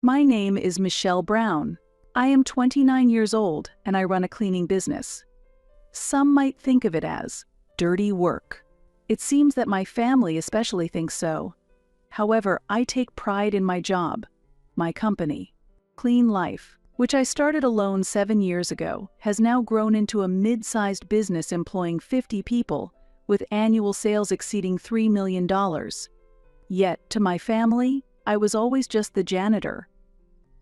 My name is Michelle Brown. I am 29 years old and I run a cleaning business. Some might think of it as dirty work. It seems that my family especially thinks so. However, I take pride in my job. My company, Clean Life, which I started alone 7 years ago, has now grown into a mid-sized business employing 50 people, with annual sales exceeding $3 million. Yet, to my family, I was always just the janitor.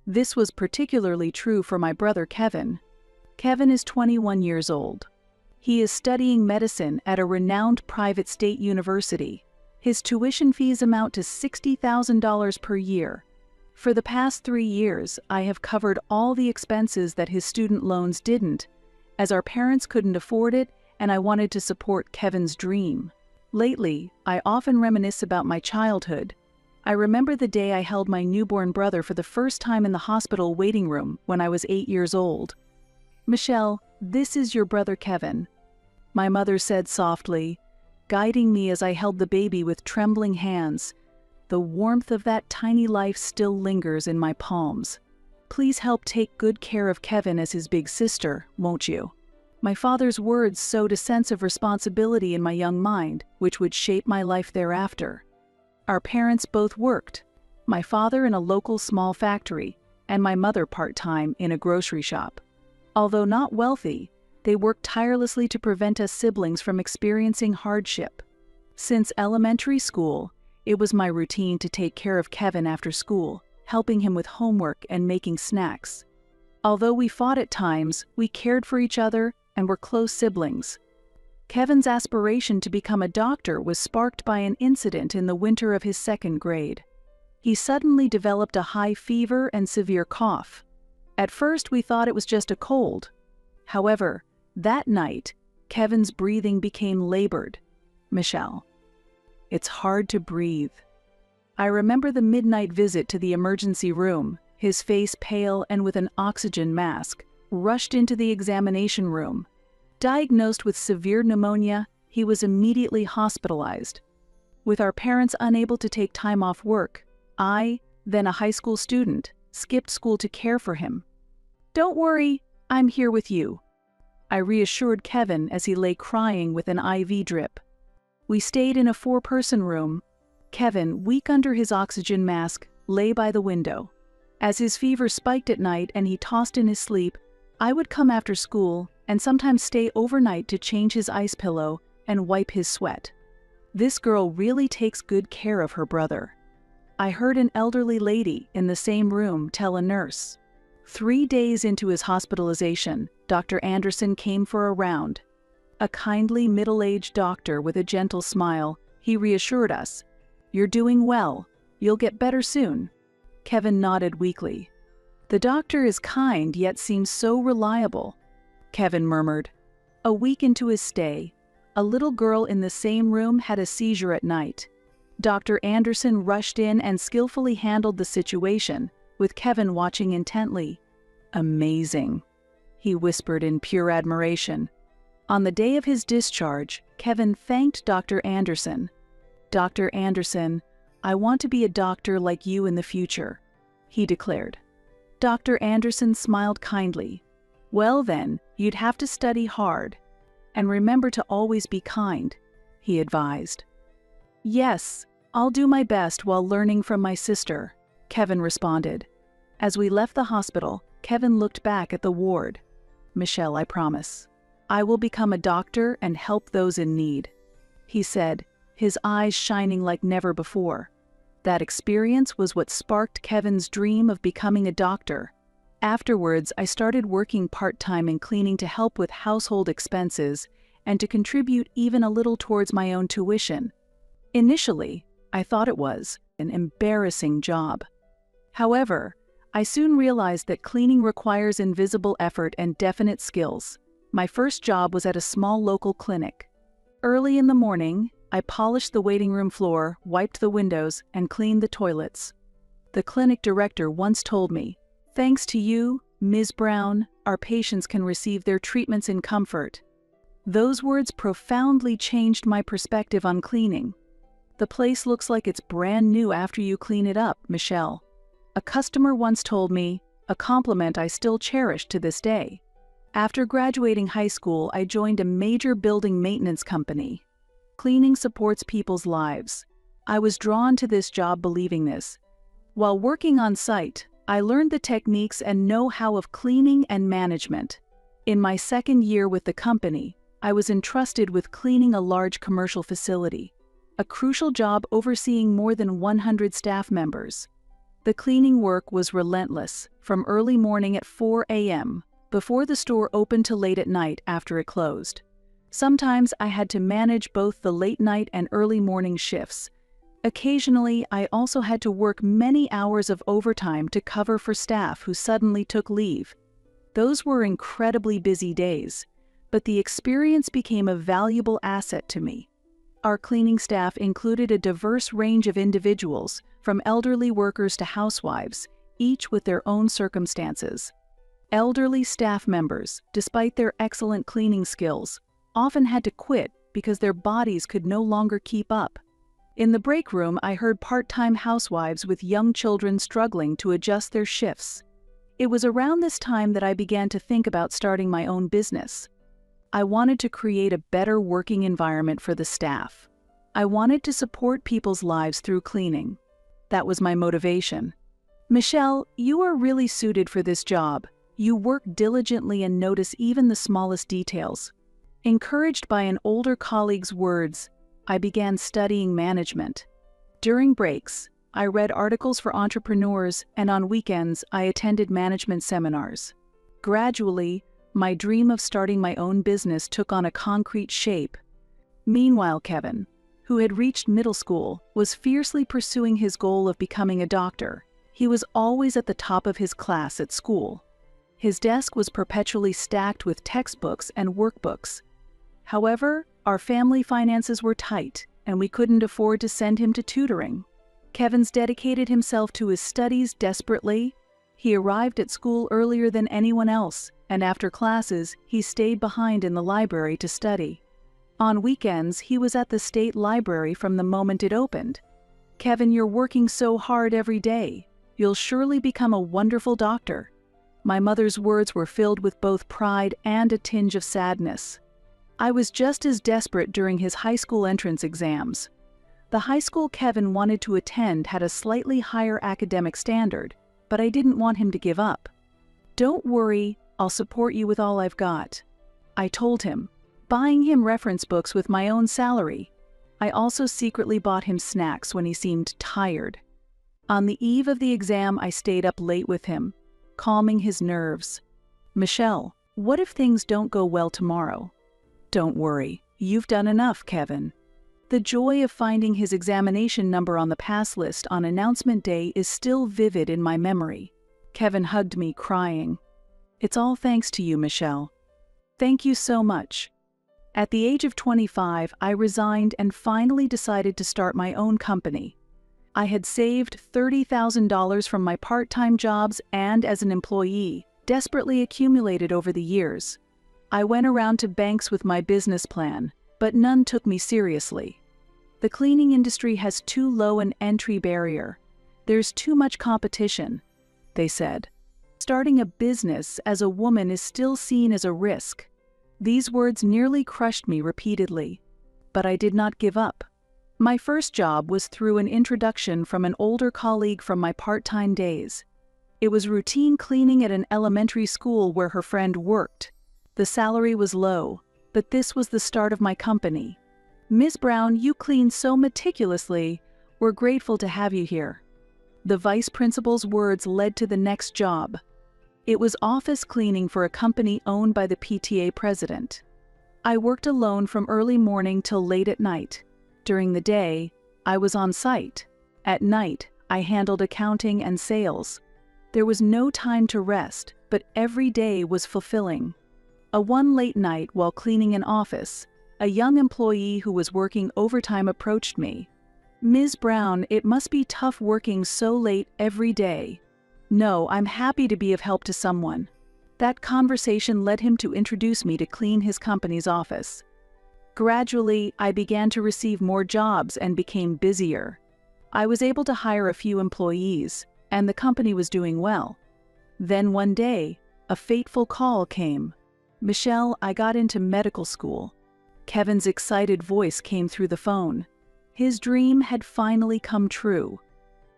This was particularly true for my brother Kevin. Kevin is 21 years old. He is studying medicine at a renowned private state university. His tuition fees amount to $60,000 per year. For the past 3 years, I have covered all the expenses that his student loans didn't, as our parents couldn't afford it and I wanted to support Kevin's dream. Lately, I often reminisce about my childhood. I remember the day I held my newborn brother for the first time in the hospital waiting room when I was 8 years old. "Michelle, this is your brother Kevin," my mother said softly, guiding me as I held the baby with trembling hands. The warmth of that tiny life still lingers in my palms. "Please help take good care of Kevin as his big sister, won't you?" My father's words sowed a sense of responsibility in my young mind, which would shape my life thereafter. Our parents both worked, my father in a local small factory, and my mother part-time in a grocery shop. Although not wealthy, they worked tirelessly to prevent us siblings from experiencing hardship. Since elementary school, it was my routine to take care of Kevin after school, helping him with homework and making snacks. Although we fought at times, we cared for each other and were close siblings. Kevin's aspiration to become a doctor was sparked by an incident in the winter of his 2nd grade. He suddenly developed a high fever and severe cough. At first, we thought it was just a cold. However, that night, Kevin's breathing became labored. "Michelle, it's hard to breathe." I remember the midnight visit to the emergency room, his face pale and with an oxygen mask, rushed into the examination room. Diagnosed with severe pneumonia, he was immediately hospitalized. With our parents unable to take time off work, I, then a high school student, skipped school to care for him. "Don't worry, I'm here with you," I reassured Kevin as he lay crying with an IV drip. We stayed in a 4-person room. Kevin, weak under his oxygen mask, lay by the window. As his fever spiked at night and he tossed in his sleep, I would come after school and sometimes stay overnight to change his ice pillow and wipe his sweat. This girl really takes good care of her brother. I heard an elderly lady in the same room tell a nurse. 3 days into his hospitalization, Dr. Anderson came for a round. A kindly middle-aged doctor with a gentle smile, he reassured us, "You're doing well. You'll get better soon." Kevin nodded weakly. "The doctor is kind yet seems so reliable," Kevin murmured. A week into his stay, a little girl in the same room had a seizure at night. Dr. Anderson rushed in and skillfully handled the situation, with Kevin watching intently. "Amazing," he whispered in pure admiration. On the day of his discharge, Kevin thanked Dr. Anderson. "Dr. Anderson, I want to be a doctor like you in the future," he declared. Dr. Anderson smiled kindly. "Well then, you'd have to study hard. And remember to always be kind," he advised. "Yes, I'll do my best while learning from my sister," Kevin responded. As we left the hospital, Kevin looked back at the ward. "Michelle, I promise, I will become a doctor and help those in need," he said, his eyes shining like never before. That experience was what sparked Kevin's dream of becoming a doctor. Afterwards, I started working part-time in cleaning to help with household expenses and to contribute even a little towards my own tuition. Initially, I thought it was an embarrassing job. However, I soon realized that cleaning requires invisible effort and definite skills. My first job was at a small local clinic. Early in the morning, I polished the waiting room floor, wiped the windows, and cleaned the toilets. The clinic director once told me, "Thanks to you, Ms. Brown, our patients can receive their treatments in comfort." Those words profoundly changed my perspective on cleaning. "The place looks like it's brand new after you clean it up, Michelle," A customer once told me, a compliment I still cherish to this day. After graduating high school, I joined a major building maintenance company. Cleaning supports people's lives. I was drawn to this job believing this. While working on site, I learned the techniques and know-how of cleaning and management. In my second year with the company, I was entrusted with cleaning a large commercial facility, a crucial job overseeing more than 100 staff members. The cleaning work was relentless, from early morning at 4 a.m., before the store opened to late at night after it closed. Sometimes I had to manage both the late night and early morning shifts. Occasionally, I also had to work many hours of overtime to cover for staff who suddenly took leave. Those were incredibly busy days, but the experience became a valuable asset to me. Our cleaning staff included a diverse range of individuals, from elderly workers to housewives, each with their own circumstances. Elderly staff members, despite their excellent cleaning skills, often had to quit because their bodies could no longer keep up. In the break room, I heard part-time housewives with young children struggling to adjust their shifts. It was around this time that I began to think about starting my own business. I wanted to create a better working environment for the staff. I wanted to support people's lives through cleaning. That was my motivation. Michelle, you are really suited for this job. You work diligently and notice even the smallest details. Encouraged by an older colleague's words, I began studying management. During breaks, I read articles for entrepreneurs, and on weekends, I attended management seminars. Gradually, my dream of starting my own business took on a concrete shape. Meanwhile, Kevin, who had reached middle school, was fiercely pursuing his goal of becoming a doctor. He was always at the top of his class at school. His desk was perpetually stacked with textbooks and workbooks. However, our family finances were tight, and we couldn't afford to send him to tutoring. Kevin's dedicated himself to his studies desperately. He arrived at school earlier than anyone else, and after classes, he stayed behind in the library to study. On weekends, he was at the state library from the moment it opened. Kevin, you're working so hard every day. You'll surely become a wonderful doctor. My mother's words were filled with both pride and a tinge of sadness. I was just as desperate during his high school entrance exams. The high school Kevin wanted to attend had a slightly higher academic standard, but I didn't want him to give up. Don't worry, I'll support you with all I've got, I told him, buying him reference books with my own salary. I also secretly bought him snacks when he seemed tired. On the eve of the exam, I stayed up late with him, calming his nerves. Michelle, what if things don't go well tomorrow? Don't worry, you've done enough, Kevin. The joy of finding his examination number on the pass list on announcement day is still vivid in my memory. Kevin hugged me, crying. It's all thanks to you, Michelle. Thank you so much. At the age of 25, I resigned and finally decided to start my own company. I had saved $30,000 from my part-time jobs and as an employee, desperately accumulated over the years. I went around to banks with my business plan, but none took me seriously. The cleaning industry has too low an entry barrier. There's too much competition, they said. Starting a business as a woman is still seen as a risk. These words nearly crushed me repeatedly, but I did not give up. My first job was through an introduction from an older colleague from my part-time days. It was routine cleaning at an elementary school where her friend worked. The salary was low, but this was the start of my company. Ms. Brown, you clean so meticulously. We're grateful to have you here. The vice principal's words led to the next job. It was office cleaning for a company owned by the PTA president. I worked alone from early morning till late at night. During the day, I was on site. At night, I handled accounting and sales. There was no time to rest, but every day was fulfilling. One late night while cleaning an office, a young employee who was working overtime approached me. Ms. Brown, it must be tough working so late every day. No, I'm happy to be of help to someone. That conversation led him to introduce me to clean his company's office. Gradually, I began to receive more jobs and became busier. I was able to hire a few employees. and the company was doing well. Then one day, a fateful call came. "Michelle, I got into medical school." Kevin's excited voice came through the phone. His dream had finally come true.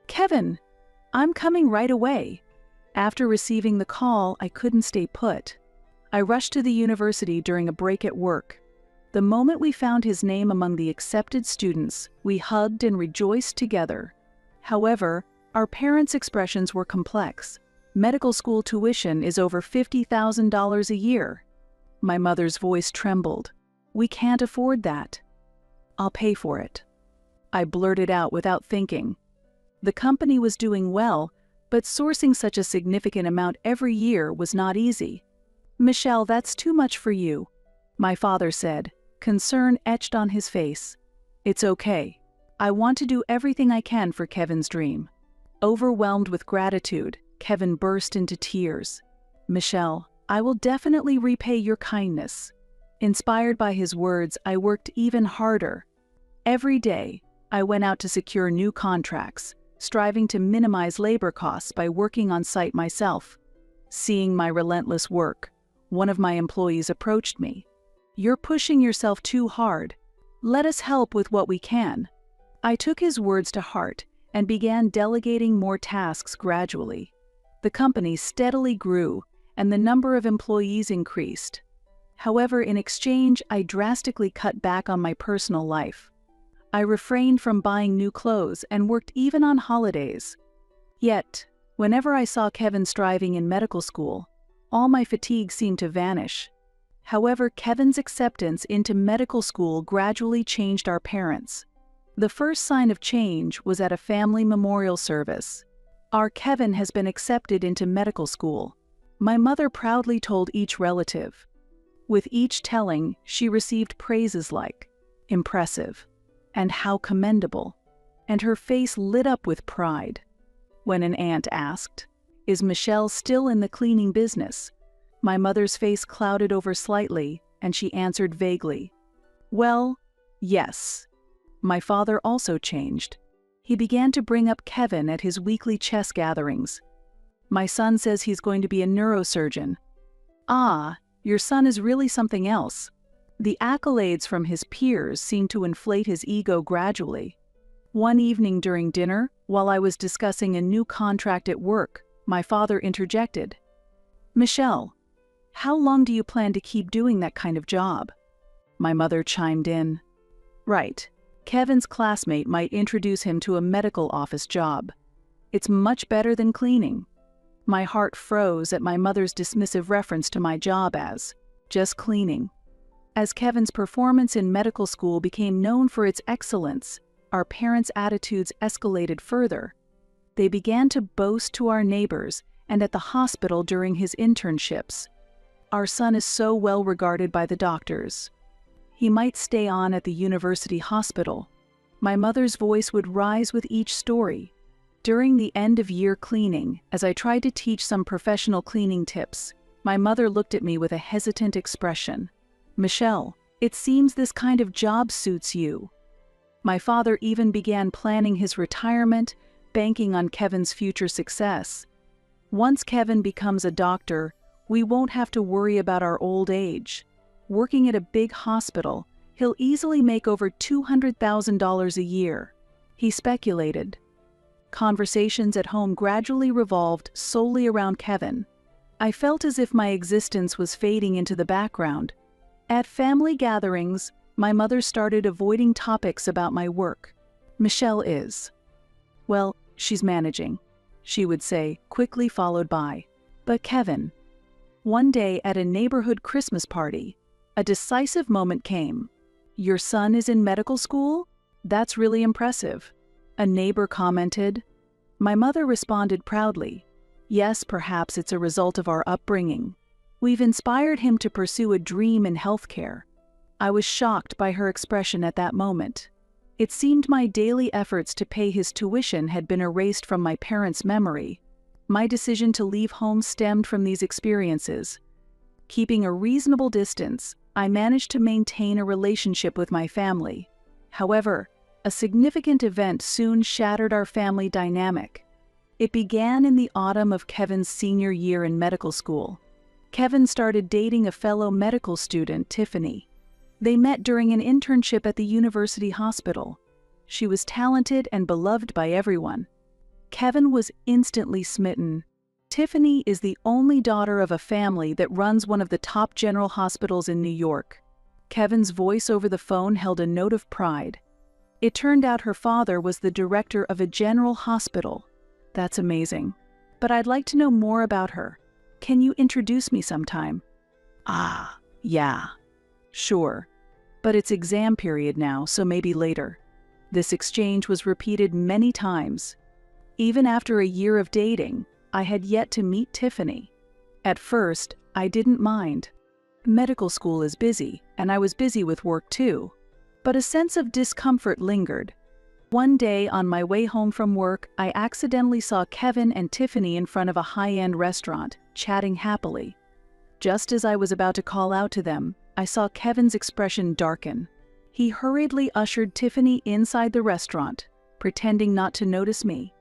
"Kevin, I'm coming right away." After receiving the call, I couldn't stay put. I rushed to the university during a break at work. The moment we found his name among the accepted students, we hugged and rejoiced together. However, our parents' expressions were complex. Medical school tuition is over $50,000 a year. My mother's voice trembled. "We can't afford that." "I'll pay for it," I blurted out without thinking. The company was doing well, but sourcing such a significant amount every year was not easy. "Michelle, that's too much for you," my father said, concern etched on his face. "It's okay. I want to do everything I can for Kevin's dream." Overwhelmed with gratitude, Kevin burst into tears. "Michelle, I will definitely repay your kindness." Inspired by his words, I worked even harder. Every day, I went out to secure new contracts, striving to minimize labor costs by working on site myself. Seeing my relentless work, one of my employees approached me. "You're pushing yourself too hard. Let us help with what we can." I took his words to heart and began delegating more tasks gradually. The company steadily grew, and the number of employees increased. However, in exchange, I drastically cut back on my personal life. I refrained from buying new clothes and worked even on holidays. Yet, whenever I saw Kevin striving in medical school, all my fatigue seemed to vanish. However, Kevin's acceptance into medical school gradually changed our parents. The first sign of change was at a family memorial service. "Our Kevin has been accepted into medical school," my mother proudly told each relative. With each telling, she received praises like, "Impressive," and "How commendable," and her face lit up with pride. When an aunt asked, "Is Michelle still in the cleaning business?" my mother's face clouded over slightly, and she answered vaguely, "Well, yes." My father also changed. He began to bring up Kevin at his weekly chess gatherings. "My son says he's going to be a neurosurgeon." "Ah, your son is really something else." The accolades from his peers seemed to inflate his ego gradually. One evening during dinner, while I was discussing a new contract at work, my father interjected, "Michelle, how long do you plan to keep doing that kind of job?" My mother chimed in, "Right. Kevin's classmate might introduce him to a medical office job. It's much better than cleaning." My heart froze at my mother's dismissive reference to my job as just cleaning. As Kevin's performance in medical school became known for its excellence, our parents' attitudes escalated further. They began to boast to our neighbors and at the hospital during his internships. "Our son is so well regarded by the doctors. He might stay on at the university hospital." My mother's voice would rise with each story. During the end-of-year cleaning, as I tried to teach some professional cleaning tips, my mother looked at me with a hesitant expression. "Michelle, it seems this kind of job suits you." My father even began planning his retirement, banking on Kevin's future success. "Once Kevin becomes a doctor, we won't have to worry about our old age. Working at a big hospital, he'll easily make over $200,000 a year," he speculated. Conversations at home gradually revolved solely around Kevin. I felt as if my existence was fading into the background. At family gatherings, my mother started avoiding topics about my work. "Michelle is. Well, she's managing," she would say, quickly followed by, "But Kevin." One day at a neighborhood Christmas party, a decisive moment came. "Your son is in medical school? That's really impressive," a neighbor commented. My mother responded proudly, "Yes, perhaps it's a result of our upbringing. We've inspired him to pursue a dream in healthcare." I was shocked by her expression at that moment. It seemed my daily efforts to pay his tuition had been erased from my parents' memory. My decision to leave home stemmed from these experiences. Keeping a reasonable distance, I managed to maintain a relationship with my family. However, a significant event soon shattered our family dynamic. It began in the autumn of Kevin's senior year in medical school. Kevin started dating a fellow medical student, Tiffany. They met during an internship at the university hospital. She was talented and beloved by everyone. Kevin was instantly smitten. Tiffany is the only daughter of a family that runs one of the top general hospitals in New York. Kevin's voice over the phone held a note of pride. It turned out her father was the director of a general hospital. That's amazing. But I'd like to know more about her. Can you introduce me sometime? Ah, yeah. Sure. But it's exam period now, so maybe later. This exchange was repeated many times. Even after a year of dating, I had yet to meet Tiffany. At first, I didn't mind. Medical school is busy, and I was busy with work too. But a sense of discomfort lingered. One day on my way home from work, I accidentally saw Kevin and Tiffany in front of a high-end restaurant, chatting happily. Just as I was about to call out to them, I saw Kevin's expression darken. He hurriedly ushered Tiffany inside the restaurant, pretending not to notice me.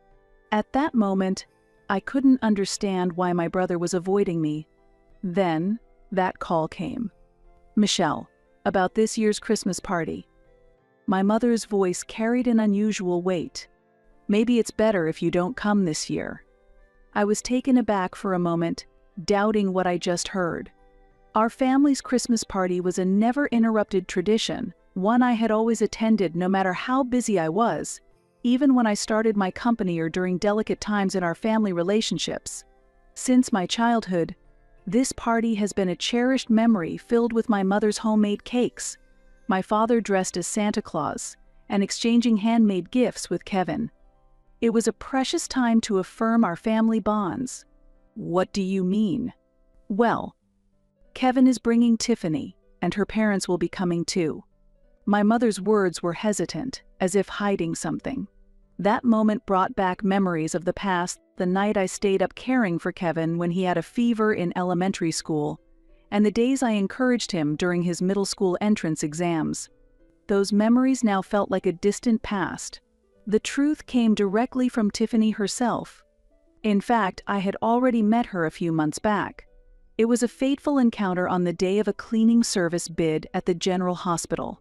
At that moment, I couldn't understand why my brother was avoiding me. Then, that call came. Michelle, about this year's Christmas party. My mother's voice carried an unusual weight. Maybe it's better if you don't come this year. I was taken aback for a moment, doubting what I just heard. Our family's Christmas party was a never-interrupted tradition, one I had always attended no matter how busy I was, even when I started my company or during delicate times in our family relationships. Since my childhood, this party has been a cherished memory filled with my mother's homemade cakes, my father dressed as Santa Claus, and exchanging handmade gifts with Kevin. It was a precious time to affirm our family bonds. What do you mean? Well, Kevin is bringing Tiffany, and her parents will be coming too. My mother's words were hesitant, as if hiding something. That moment brought back memories of the past, the night I stayed up caring for Kevin when he had a fever in elementary school, and the days I encouraged him during his middle school entrance exams. Those memories now felt like a distant past. The truth came directly from Tiffany herself. In fact, I had already met her a few months back. It was a fateful encounter on the day of a cleaning service bid at the general hospital.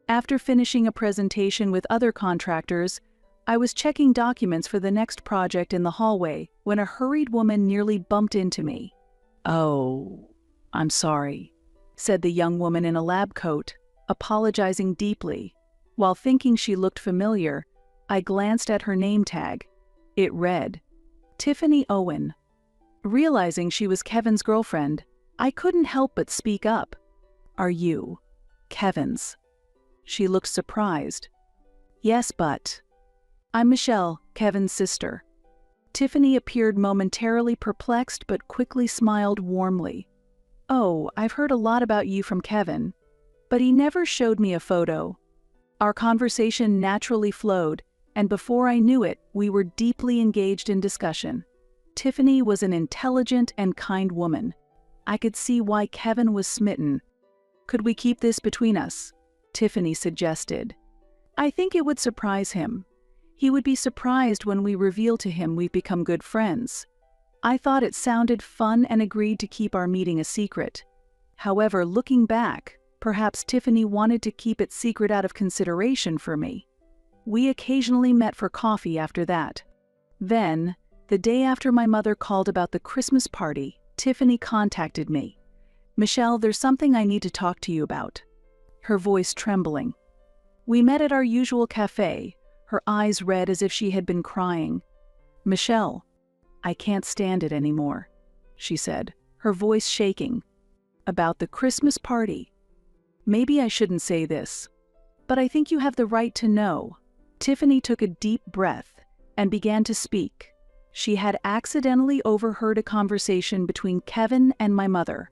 After finishing a presentation with other contractors, I was checking documents for the next project in the hallway when a hurried woman nearly bumped into me. "Oh, I'm sorry," said the young woman in a lab coat, apologizing deeply. While thinking she looked familiar, I glanced at her name tag. It read, Tiffany Owen. Realizing she was Kevin's girlfriend, I couldn't help but speak up. "Are you Kevin's?" She looked surprised. "Yes, but I'm Michelle, Kevin's sister." Tiffany appeared momentarily perplexed but quickly smiled warmly. "Oh, I've heard a lot about you from Kevin, but he never showed me a photo." Our conversation naturally flowed, and before I knew it, we were deeply engaged in discussion. Tiffany was an intelligent and kind woman. I could see why Kevin was smitten. "Could we keep this between us?" Tiffany suggested. "I think it would surprise him. He would be surprised when we reveal to him we've become good friends." I thought it sounded fun and agreed to keep our meeting a secret. However, looking back, perhaps Tiffany wanted to keep it secret out of consideration for me. We occasionally met for coffee after that. Then, the day after my mother called about the Christmas party, Tiffany contacted me. "Michelle, there's something I need to talk to you about." Her voice trembling. We met at our usual cafe, her eyes red as if she had been crying. "Michelle, I can't stand it anymore," she said, her voice shaking. "About the Christmas party. Maybe I shouldn't say this, but I think you have the right to know." Tiffany took a deep breath and began to speak. She had accidentally overheard a conversation between Kevin and my mother.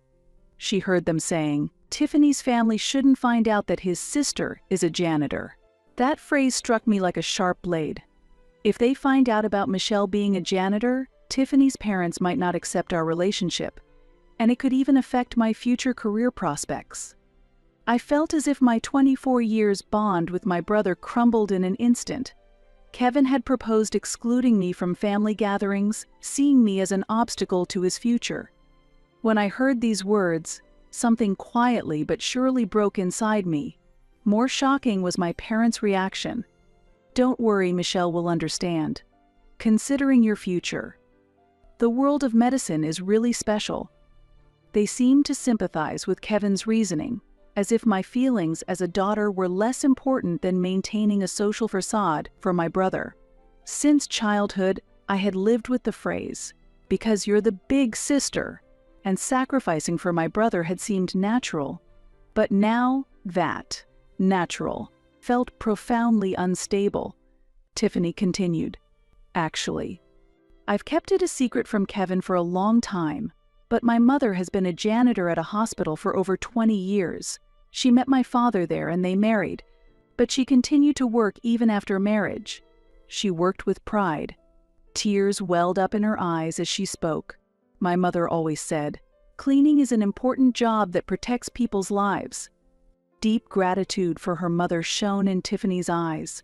She heard them saying, "Tiffany's family shouldn't find out that his sister is a janitor." That phrase struck me like a sharp blade. If they find out about Michelle being a janitor, Tiffany's parents might not accept our relationship, and it could even affect my future career prospects. I felt as if my 24 years bond with my brother crumbled in an instant. Kevin had proposed excluding me from family gatherings, seeing me as an obstacle to his future. When I heard these words, something quietly but surely broke inside me. More shocking was my parents' reaction. "Don't worry, Michelle will understand. Considering your future." The world of medicine is really special. They seemed to sympathize with Kevin's reasoning, as if my feelings as a daughter were less important than maintaining a social facade for my brother. Since childhood, I had lived with the phrase, "because you're the big sister," and sacrificing for my brother had seemed natural. But now, that natural felt profoundly unstable. Tiffany continued, "Actually, I've kept it a secret from Kevin for a long time, but my mother has been a janitor at a hospital for over 20 years. She met my father there and they married, but she continued to work even after marriage. She worked with pride." Tears welled up in her eyes as she spoke. "My mother always said, cleaning is an important job that protects people's lives." Deep gratitude for her mother shone in Tiffany's eyes.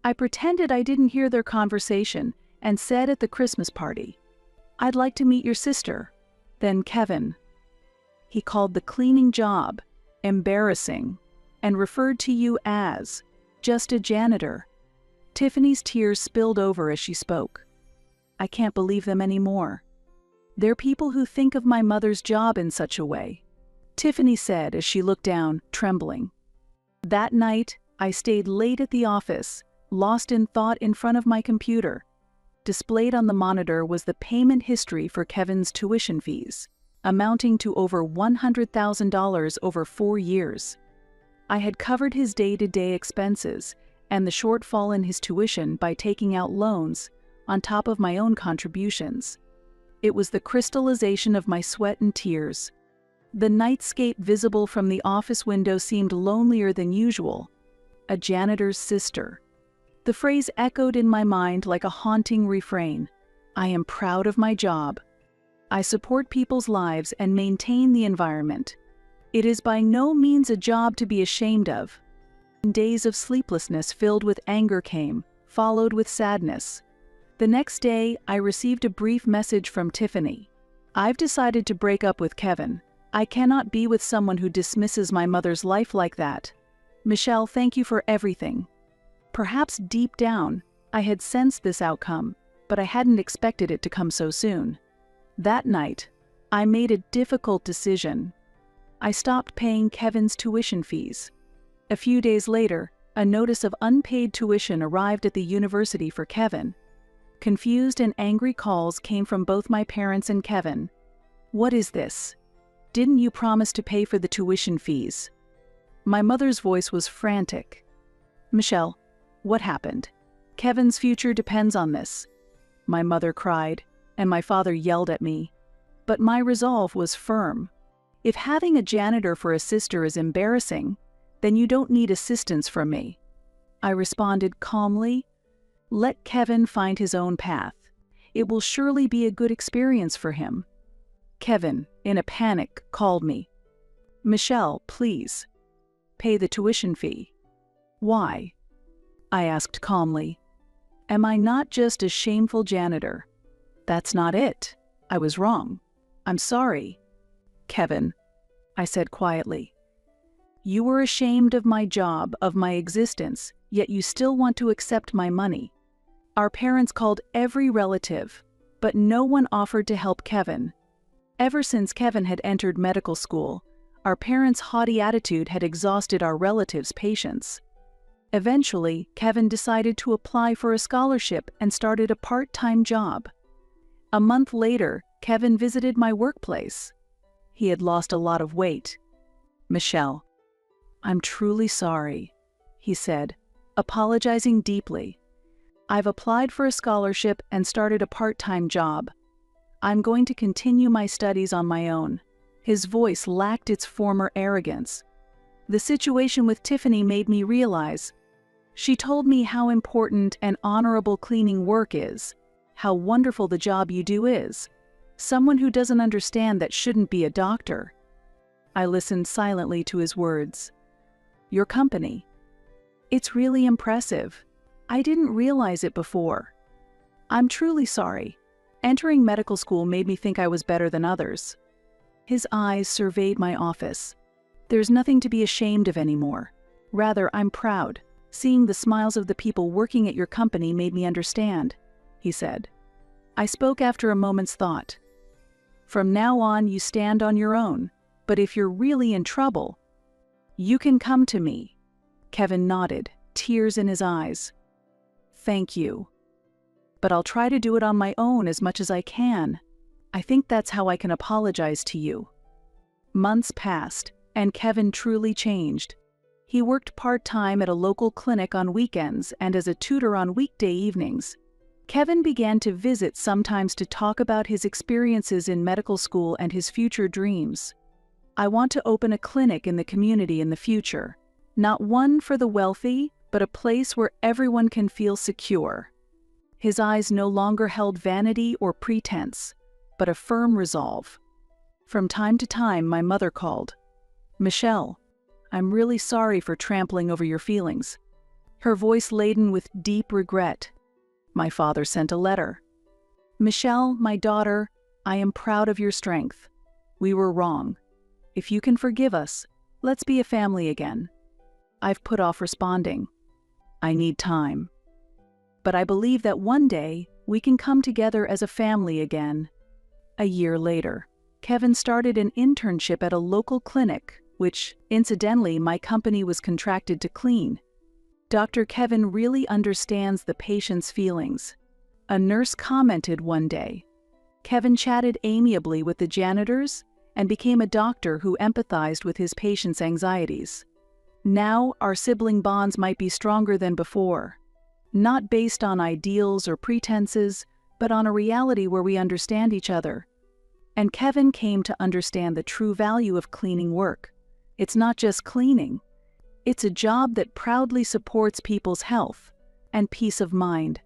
I pretended I didn't hear their conversation and said at the Christmas party, "I'd like to meet your sister." Then Kevin. He called the cleaning job embarrassing and referred to you as just a janitor. Tiffany's tears spilled over as she spoke. "I can't believe them anymore. They're people who think of my mother's job in such a way," Tiffany said as she looked down, trembling. That night, I stayed late at the office, lost in thought in front of my computer. Displayed on the monitor was the payment history for Kevin's tuition fees, amounting to over $100,000 over 4 years. I had covered his day-to-day expenses and the shortfall in his tuition by taking out loans, on top of my own contributions. It was the crystallization of my sweat and tears. The nightscape visible from the office window seemed lonelier than usual. A janitor's sister. The phrase echoed in my mind like a haunting refrain. I am proud of my job. I support people's lives and maintain the environment. It is by no means a job to be ashamed of. Days of sleeplessness filled with anger came, followed with sadness. The next day, I received a brief message from Tiffany. "I've decided to break up with Kevin. I cannot be with someone who dismisses my mother's life like that. Michelle, thank you for everything." Perhaps deep down, I had sensed this outcome, but I hadn't expected it to come so soon. That night, I made a difficult decision. I stopped paying Kevin's tuition fees. A few days later, a notice of unpaid tuition arrived at the university for Kevin. Confused and angry calls came from both my parents and Kevin. "What is this? Didn't you promise to pay for the tuition fees?" My mother's voice was frantic. "Michelle, what happened? Kevin's future depends on this." My mother cried, and my father yelled at me. But my resolve was firm. If having a janitor for a sister is embarrassing, then you don't need assistance from me. I responded calmly, "Let Kevin find his own path. It will surely be a good experience for him." Kevin, in a panic, called me. "Michelle, please. Pay the tuition fee." "Why?" I asked calmly. "Am I not just a shameful janitor?" "That's not it. I was wrong. I'm sorry." "Kevin," I said quietly, "you were ashamed of my job, of my existence, yet you still want to accept my money. Our parents called every relative, but no one offered to help Kevin. Ever since Kevin had entered medical school, our parents' haughty attitude had exhausted our relatives' patience. Eventually, Kevin decided to apply for a scholarship and started a part-time job. A month later, Kevin visited my workplace. He had lost a lot of weight. "Michelle, I'm truly sorry," he said, apologizing deeply. "I've applied for a scholarship and started a part-time job. I'm going to continue my studies on my own." His voice lacked its former arrogance. The situation with Tiffany made me realize. She told me how important and honorable cleaning work is, how wonderful the job you do is. Someone who doesn't understand that shouldn't be a doctor. I listened silently to his words. "Your company. It's really impressive. I didn't realize it before. I'm truly sorry. Entering medical school made me think I was better than others. His eyes surveyed my office. There's nothing to be ashamed of anymore. Rather, I'm proud. Seeing the smiles of the people working at your company made me understand, he said. I spoke after a moment's thought. From now on, you stand on your own, but if you're really in trouble, you can come to me. Kevin nodded, tears in his eyes. Thank you. But I'll try to do it on my own as much as I can. I think that's how I can apologize to you. Months passed, and Kevin truly changed. He worked part-time at a local clinic on weekends and as a tutor on weekday evenings. Kevin began to visit sometimes to talk about his experiences in medical school and his future dreams. I want to open a clinic in the community in the future. Not one for the wealthy, but a place where everyone can feel secure. His eyes no longer held vanity or pretense, but a firm resolve. From time to time, my mother called. Michelle, I'm really sorry for trampling over your feelings. Her voice laden with deep regret. My father sent a letter. Michelle, my daughter, I am proud of your strength. We were wrong. If you can forgive us, let's be a family again. I've put off responding. I need time. But I believe that one day we can come together as a family again. A year later, Kevin started an internship at a local clinic, which, incidentally, my company was contracted to clean. Dr. Kevin really understands the patient's feelings. A nurse commented one day. Kevin chatted amiably with the janitors and became a doctor who empathized with his patients' anxieties. Now, our sibling bonds might be stronger than before. Not based on ideals or pretenses, but on a reality where we understand each other. And Kevin came to understand the true value of cleaning work. It's not just cleaning. It's a job that proudly supports people's health and peace of mind.